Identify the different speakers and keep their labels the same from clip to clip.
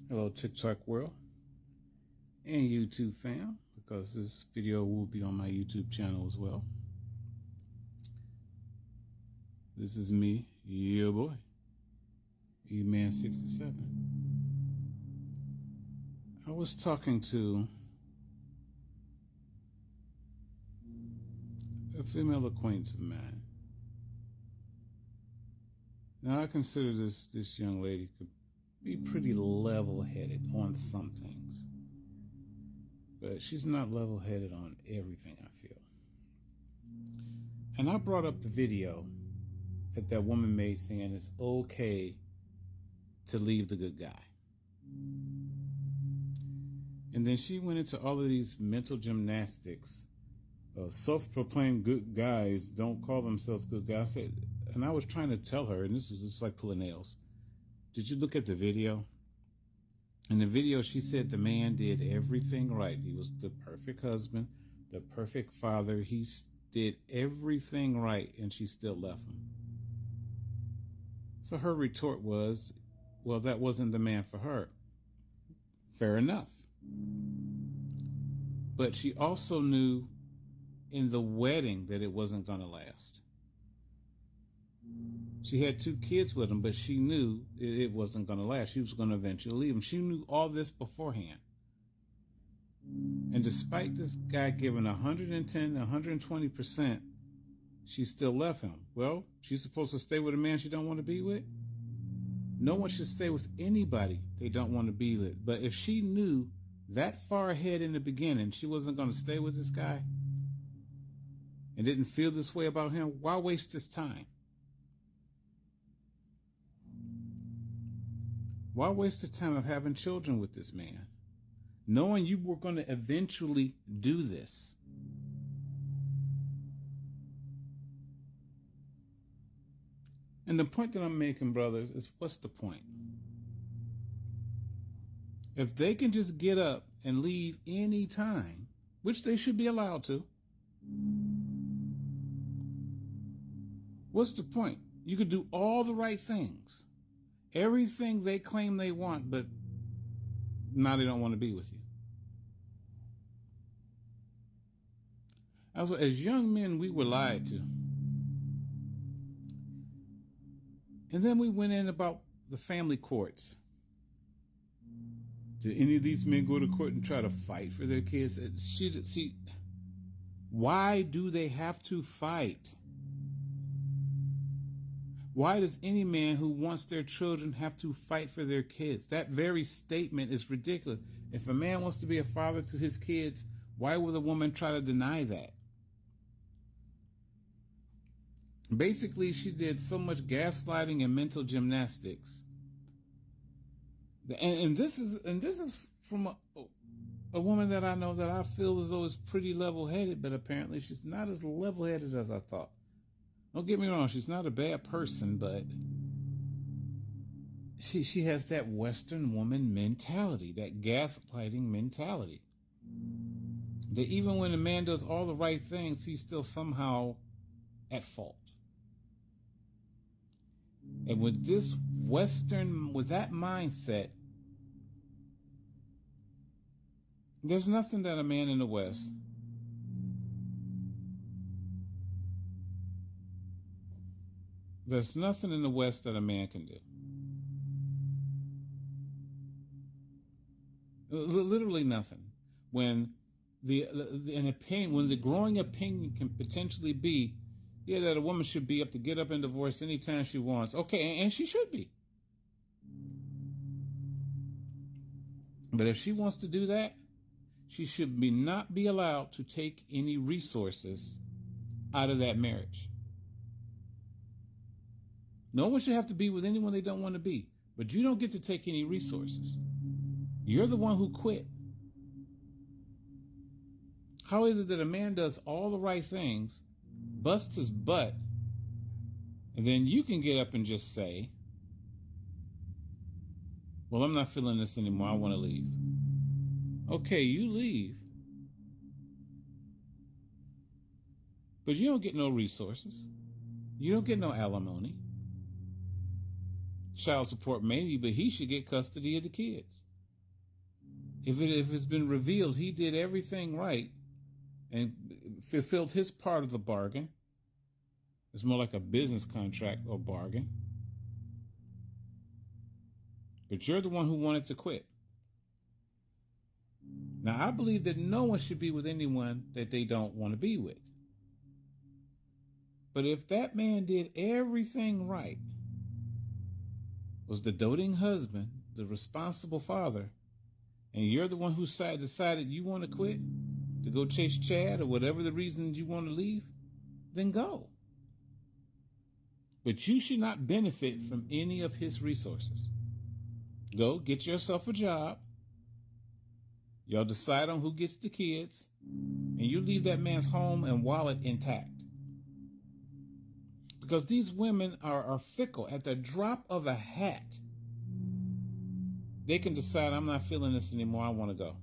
Speaker 1: Hello, TikTok world and YouTube fam, because this video will be on my YouTube channel as well. This is me, your boy, wahmen67. I was talking to a female acquaintance of mine. Now, I consider this young lady could be pretty level-headed on some things, but she's not level-headed on everything, I feel. And I brought up the video that woman made saying it's okay to leave the good guy. And then she went into all of these mental gymnastics. Self-proclaimed good guys don't call themselves good guys. And I was trying to tell her, and this is just like pulling nails, did you look at the video? In the video, she said the man did everything right. He was the perfect husband, the perfect father. He did everything right, and she still left him. So her retort was, well, that wasn't the man for her. Fair enough. But she also knew in the wedding that it wasn't going to last. She had 2 kids with him, but she knew it wasn't going to last. She was going to eventually leave him. She knew all this beforehand. And despite this guy giving 110, 120%, she still left him. Well, she's supposed to stay with a man she don't want to be with? No one should stay with anybody they don't want to be with. But if she knew that far ahead in the beginning she wasn't going to stay with this guy and didn't feel this way about him, why waste his time? Why waste the time of having children with this man, knowing you were going to eventually do this? And the point that I'm making, brothers, is what's the point? If they can just get up and leave any time, which they should be allowed to, what's the point? You could do all the right things, everything they claim they want, but now they don't want to be with you. As young men, we were lied to. And then we went in about the family courts. Did any of these men go to court and try to fight for their kids? See, why do they have to fight? Why does any man who wants their children have to fight for their kids? That very statement is ridiculous. If a man wants to be a father to his kids, why would a woman try to deny that? Basically, she did so much gaslighting and mental gymnastics. And this is from a woman that I know that I feel as though is pretty level-headed, but apparently she's not as level-headed as I thought. Don't get me wrong, she's not a bad person, but she has that Western woman mentality, that gaslighting mentality. That even when a man does all the right things, he's still somehow at fault. And with that mindset, there's nothing that a man in the West that a man can do. Literally nothing. When the growing opinion can potentially be, yeah, that a woman should be able to get up and divorce anytime she wants. Okay, and she should be. But if she wants to do that, she should not be allowed to take any resources out of that marriage. No one should have to be with anyone they don't want to be. But you don't get to take any resources. You're the one who quit. How is it that a man does all the right things, busts his butt, and then you can get up and just say, well, I'm not feeling this anymore, I want to leave. Okay, you leave. But you don't get no resources. You don't get no alimony. Child support maybe, but he should get custody of the kids. If it's been revealed he did everything right and fulfilled his part of the bargain, it's more like a business contract or bargain. But you're the one who wanted to quit. Now, I believe that no one should be with anyone that they don't want to be with. But if that man did everything right, was the doting husband, the responsible father, and you're the one who decided you want to quit, to go chase Chad or whatever the reasons you want to leave, then go. But you should not benefit from any of his resources. Go get yourself a job. Y'all decide on who gets the kids, and you leave that man's home and wallet intact. Because these women are fickle. At the drop of a hat, they can decide, I'm not feeling this anymore, I want to go.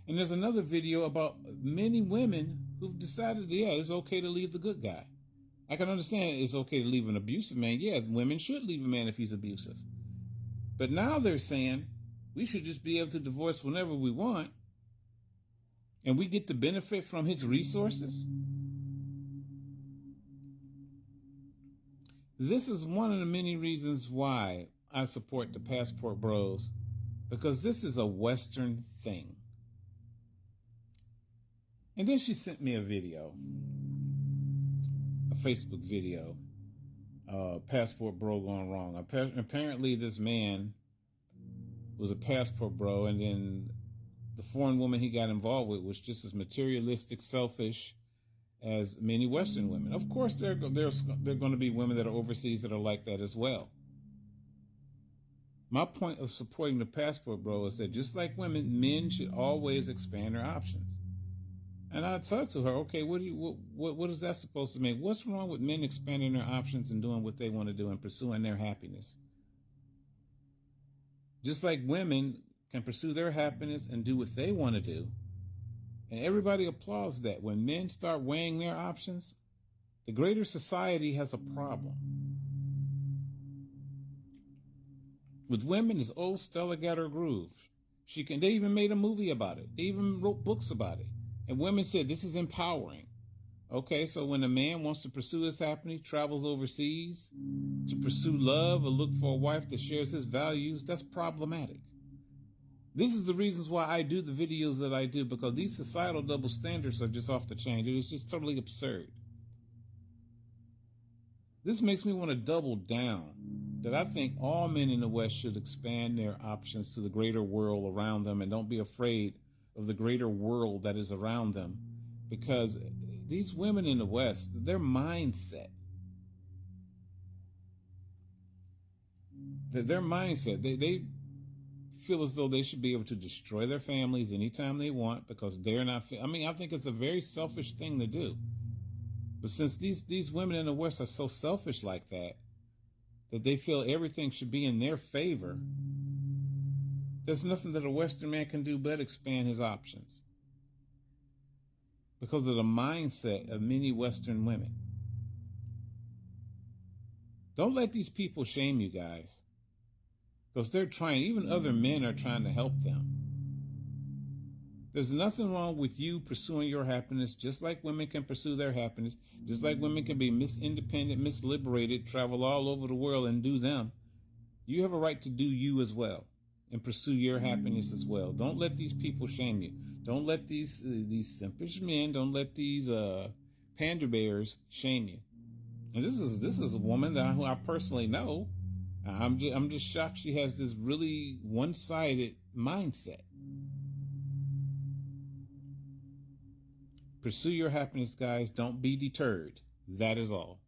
Speaker 1: And there's another video about many women who've decided, yeah, it's okay to leave the good guy. I can understand it's okay to leave an abusive man. Yeah, women should leave a man if he's abusive. But now they're saying we should just be able to divorce whenever we want, and we get to benefit from his resources. This is one of the many reasons why I support the Passport Bros, because this is a Western thing. And then she sent me a video, a Facebook video, Passport Bro gone wrong. Apparently this man was a passport bro, and then the foreign woman he got involved with was just as materialistic, selfish as many Western women. Of course, there are going to be women that are overseas that are like that as well. My point of supporting the Passport Bro is that just like women, men should always expand their options. And I said to her, okay, what is that supposed to mean? What's wrong with men expanding their options and doing what they want to do and pursuing their happiness? Just like women can pursue their happiness and do what they want to do, and everybody applauds that. When men start weighing their options, the greater society has a problem. With women, it's old Stella got her groove. They even made a movie about it. They even wrote books about it. And women said, this is empowering. Okay, so when a man wants to pursue his happiness, travels overseas to pursue love or look for a wife that shares his values, that's problematic. This is the reasons why I do the videos that I do, because these societal double standards are just off the chain. It's just totally absurd. This makes me want to double down that I think all men in the West should expand their options to the greater world around them, and don't be afraid of the greater world that is around them, because these women in the West, their mindset, they feel as though they should be able to destroy their families anytime they want because they're not. I think it's a very selfish thing to do. But since these women in the West are so selfish like that they feel everything should be in their favor, there's nothing that a Western man can do but expand his options because of the mindset of many Western women. Don't let these people shame you guys, because they're trying, even other men are trying to help them. There's nothing wrong with you pursuing your happiness, just like women can pursue their happiness, just like women can be independent, liberated, travel all over the world and do them. You have a right to do you as well and pursue your happiness as well. Don't let these people shame you. Don't let these simpish men, don't let these pander bears shame you. And this is a woman who I personally know. I'm just shocked she has this really one-sided mindset. Pursue your happiness, guys. Don't be deterred. That is all.